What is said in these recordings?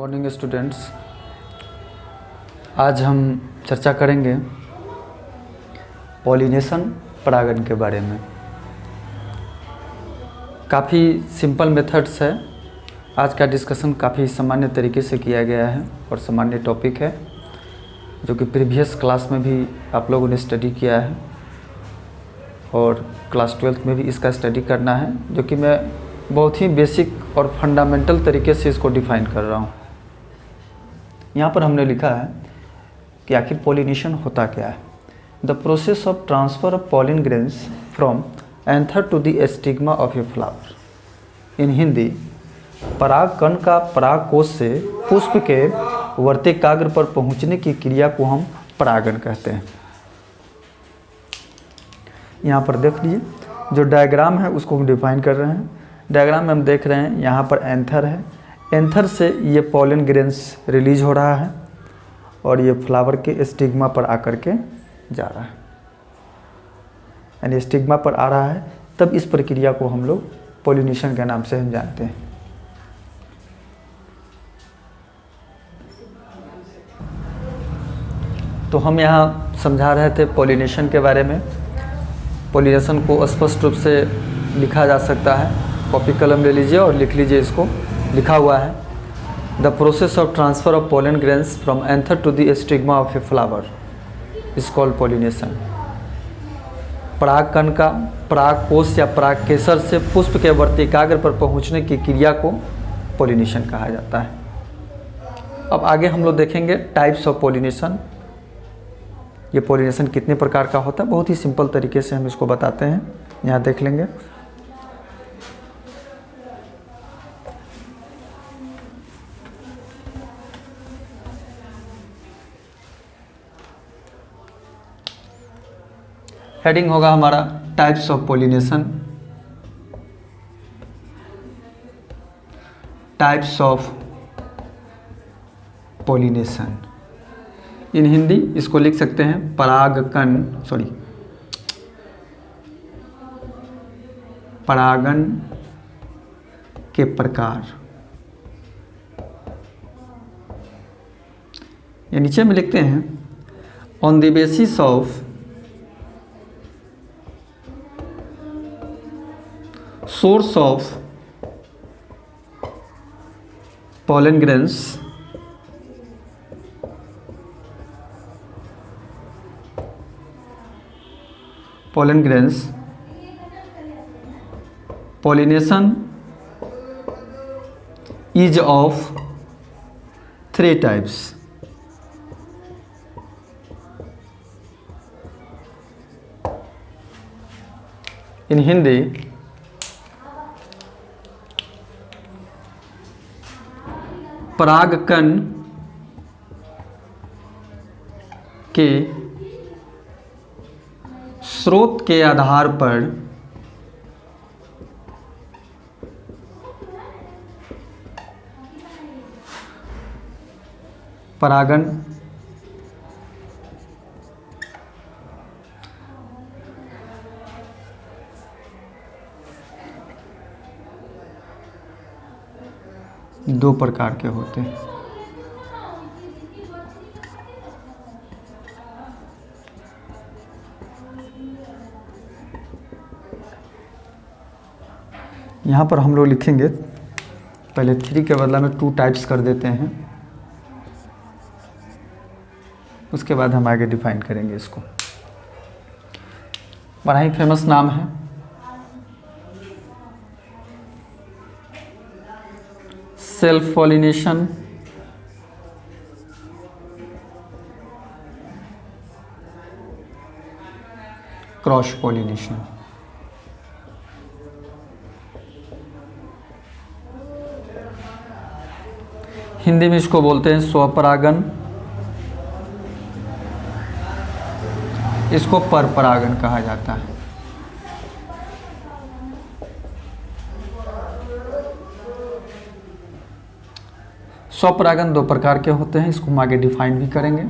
Morning students, आज हम चर्चा करेंगे पॉलिनेशन परागण के बारे में। काफ़ी सिंपल मेथड्स है। आज का डिस्कशन काफ़ी सामान्य तरीके से किया गया है और सामान्य टॉपिक है जो कि प्रीवियस क्लास में भी आप लोगों ने स्टडी किया है और क्लास 12th में भी इसका स्टडी करना है, जो कि मैं बहुत ही बेसिक और फंडामेंटल तरीके से इसको डिफ़ाइन कर रहा हूँ। यहाँ पर हमने लिखा है कि आखिर पॉलिनेशन होता क्या है। The process of transfer of pollen grains from anther to the stigma of a flower. In Hindi, पराग कण का पराग कोश से पुष्प के वर्तिकाग्र पर पहुँचने की क्रिया को हम परागण कहते हैं। यहाँ पर देख लीजिए, जो डायग्राम है उसको हम डिफाइन कर रहे हैं। डायग्राम में हम देख रहे हैं यहाँ पर एंथर है, एंथर से ये पॉलन ग्रेन्स रिलीज हो रहा है और ये फ्लावर के स्टिग्मा पर आकर के जा रहा है, यानी स्टिग्मा पर आ रहा है। तब इस प्रक्रिया को हम लोग पॉलिनेशन के नाम से हम जानते हैं। तो हम यहाँ समझा रहे थे पॉलिनेशन के बारे में। पॉलिनेशन को स्पष्ट रूप से लिखा जा सकता है। कॉपी कलम ले लीजिए और लिख लीजिए। इसको लिखा हुआ है, the process of transfer of pollen grains from anther to the stigma of a flower is called pollination. पराग कण का पराग कोश या पराग केसर से पुष्प के वर्तिकाग्र पर पहुंचने की क्रिया को पॉलिनेशन कहा जाता है। अब आगे हम लोग देखेंगे टाइप्स ऑफ पॉलिनेशन। ये पॉलिनेशन कितने प्रकार का होता है, बहुत ही सिंपल तरीके से हम इसको बताते हैं। यहाँ देख लेंगे। हेडिंग होगा हमारा types of pollination. Types of pollination in Hindi इसको लिख सकते हैं परागण के प्रकार। ये नीचे में लिखते हैं, on the basis of source of pollen grains pollination is of 3 types. In Hindi, परागकण के स्रोत के आधार पर परागण दो प्रकार के होते हैं। यहाँ पर हम लोग लिखेंगे, पहले 3 के बदला में 2 टाइप्स कर देते हैं, उसके बाद हम आगे डिफाइन करेंगे इसको। बड़ा ही फेमस नाम है, self pollination, cross pollination. Hindi में इसको बोलते हैं स्वपरागण, इसको परपरागण कहा जाता है। स्वपरागण 2 प्रकार के होते हैं, इसको हम आगे डिफाइन भी करेंगे।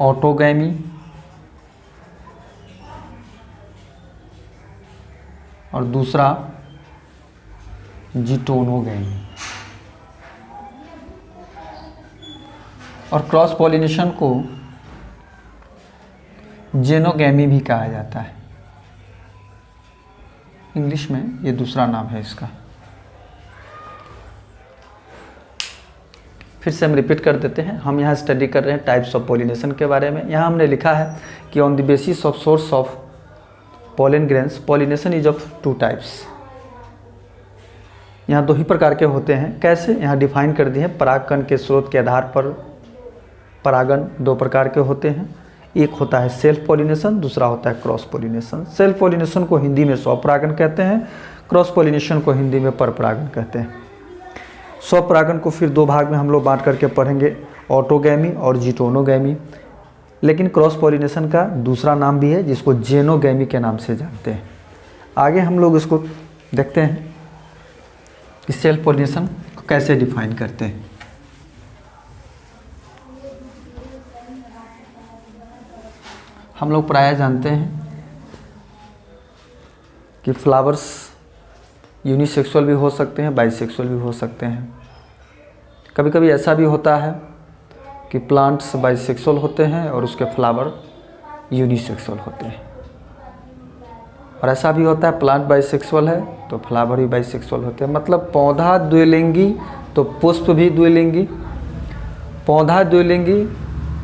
ऑटोगैमी और दूसरा जिटोनोगैमी। और क्रॉस पॉलिनेशन को जेनोगैमी भी कहा जाता है। इंग्लिश में ये दूसरा नाम है इसका। फिर से हम रिपीट कर देते हैं। हम यहाँ स्टडी कर रहे हैं टाइप्स ऑफ पॉलिनेशन के बारे में। यहाँ हमने लिखा है कि on the basis of source of pollen grains pollination is of 2 types. यहाँ 2 ही प्रकार के होते हैं। कैसे? यहाँ डिफाइन कर दिए हैं। परागकण के स्रोत के आधार पर परागण 2 प्रकार के होते हैं। एक होता है सेल्फ पॉलिनेशन, दूसरा होता है क्रॉस पॉलिनेशन। सेल्फ पॉलिनेशन को हिंदी में स्वपरागण कहते हैं, क्रॉस पॉलिनेशन को हिंदी में परपरागण कहते हैं। स्वपरागण को फिर 2 भाग में हम लोग बांट करके पढ़ेंगे, ऑटोगैमी और जिटोनोगैमी। लेकिन क्रॉस पॉलिनेशन का दूसरा नाम भी है जिसको जेनोगैमी के नाम से जानते हैं। आगे हम लोग इसको देखते हैं कि सेल्फ पॉलिनेशन को कैसे डिफाइन करते हैं। हम लोग प्रायः जानते हैं कि फ्लावर्स यूनिसेक्सुअल भी हो सकते हैं, बाइसेक्सुअल भी हो सकते हैं। कभी कभी ऐसा भी होता है कि प्लांट्स बाइसेक्सुअल होते हैं और उसके फ्लावर यूनिसेक्सुअल होते हैं। और ऐसा भी होता है प्लांट बाइसेक्सुअल है तो फ्लावर भी बाइसेक्सुअल होते हैं। मतलब पौधा द्विलिंगी तो पुष्प भी द्विलिंगी। पौधा द्विलिंगी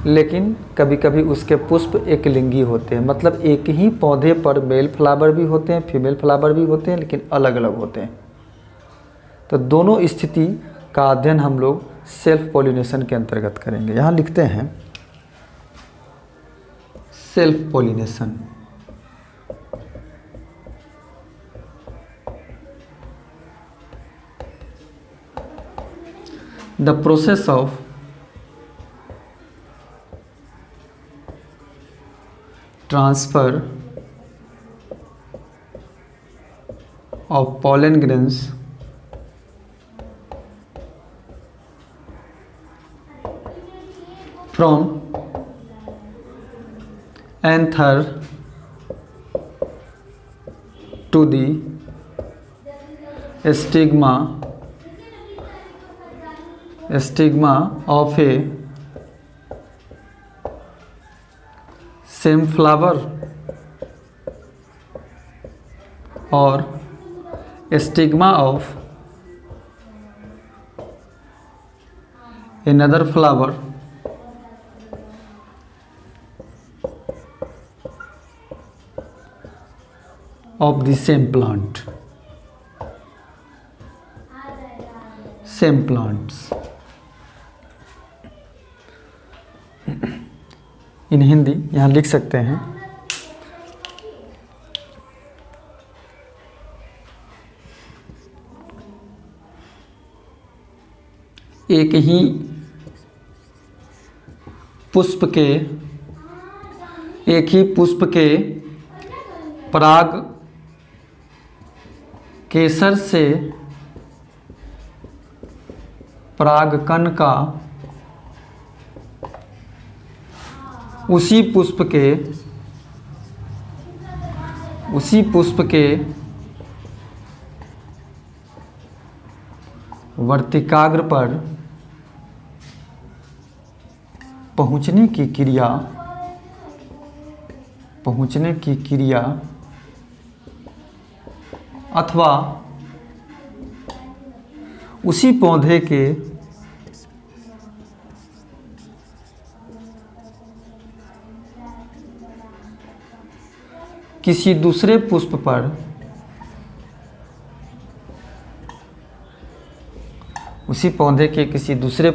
लेकिन कभी कभी उसके पुष्प एक लिंगी होते हैं। मतलब एक ही पौधे पर मेल फ्लावर भी होते हैं, फीमेल फ्लावर भी होते हैं, लेकिन अलग अलग होते हैं। तो दोनों स्थिति का अध्ययन हम लोग सेल्फ पॉलिनेशन के अंतर्गत करेंगे। यहाँ लिखते हैं self pollination. The process of transfer of pollen grains from anther to the stigma of a same flower और stigma of another flower of the same plant, same plants। इन हिंदी यहाँ लिख सकते हैं एक ही पुष्प के पराग केसर से परागकण का उसी पुष्प के वर्तिकाग्र पर पहुँचने की क्रिया अथवा उसी पौधे के किसी दूसरे पुष्प पर उसी पौधे के किसी दूसरे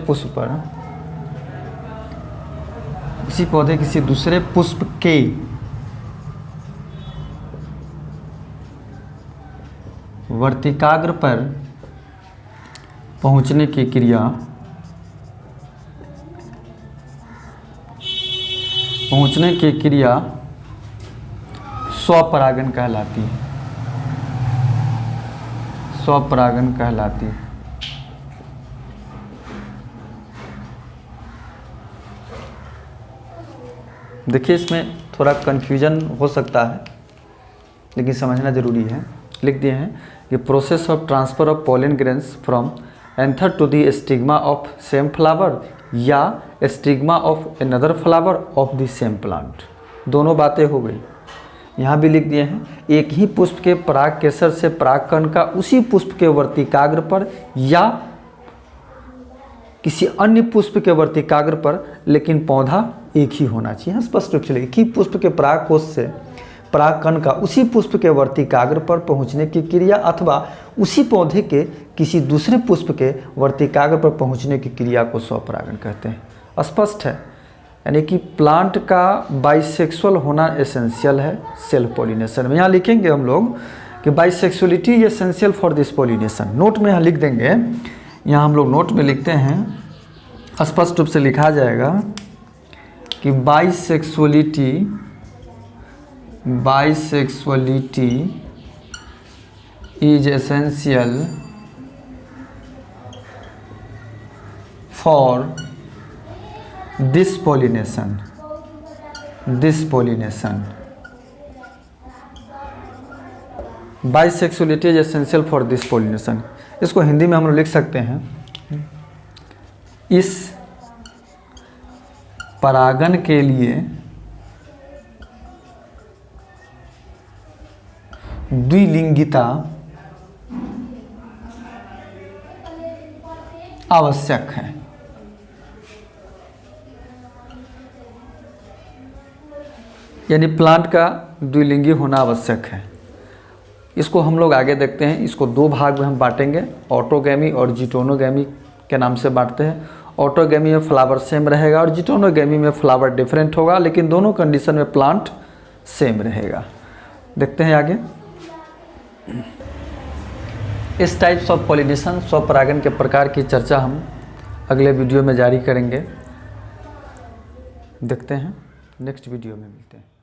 पुष्प के वर्तिकाग्र पर पहुँचने की क्रिया स्वपरागण कहलाती है। देखिए इसमें थोड़ा कन्फ्यूजन हो सकता है लेकिन समझना ज़रूरी है। लिख दिए हैं कि process of transfer of pollen grains from anther to the stigma of same flower या stigma of another flower of the same plant. दोनों बातें हो गई। यहाँ भी लिख दिए हैं एक ही पुष्प के पराग केसर से परागकण का उसी पुष्प के वर्तिकाग्र पर या किसी अन्य पुष्प के वर्तिकाग्र पर, लेकिन पौधा एक ही होना चाहिए। स्पष्ट रूप से एक ही पुष्प के परागकोश से परागकण का उसी पुष्प के वर्तिकाग्र पर पहुंचने की क्रिया अथवा उसी पौधे के किसी दूसरे पुष्प के वर्तिकाग्र पर पहुंचने की क्रिया को स्वपरागण कहते हैं। स्पष्ट है, यानी कि प्लांट का बाइसेक्सुअल होना एसेंशियल है सेल्फ पॉलिनेशन में। यहाँ लिखेंगे हम लोग कि bisexuality is essential for this pollination. Note में यहाँ लिख देंगे, यहाँ हम लोग नोट में लिखते हैं, स्पष्ट रूप से लिखा जाएगा कि bisexuality is essential for this pollination. Bisexuality is essential for this pollination. इसको हिंदी में हम लोग लिख सकते हैं, इस परागण के लिए द्विलिंगिता आवश्यक है। यानी प्लांट का द्विलिंगी होना आवश्यक है। इसको हम लोग आगे देखते हैं। इसको दो भाग में हम बांटेंगे, ऑटोगैमी और जिटोनोगैमी के नाम से बांटते हैं। ऑटोगैमी में फ्लावर सेम रहेगा और जिटोनोगैमी में फ्लावर डिफरेंट होगा, लेकिन दोनों कंडीशन में प्लांट सेम रहेगा। देखते हैं आगे। इस टाइप्स ऑफ पॉलिनेशन स्वपरागण के प्रकार की चर्चा हम अगले वीडियो में जारी करेंगे। देखते हैं, नेक्स्ट वीडियो में मिलते हैं।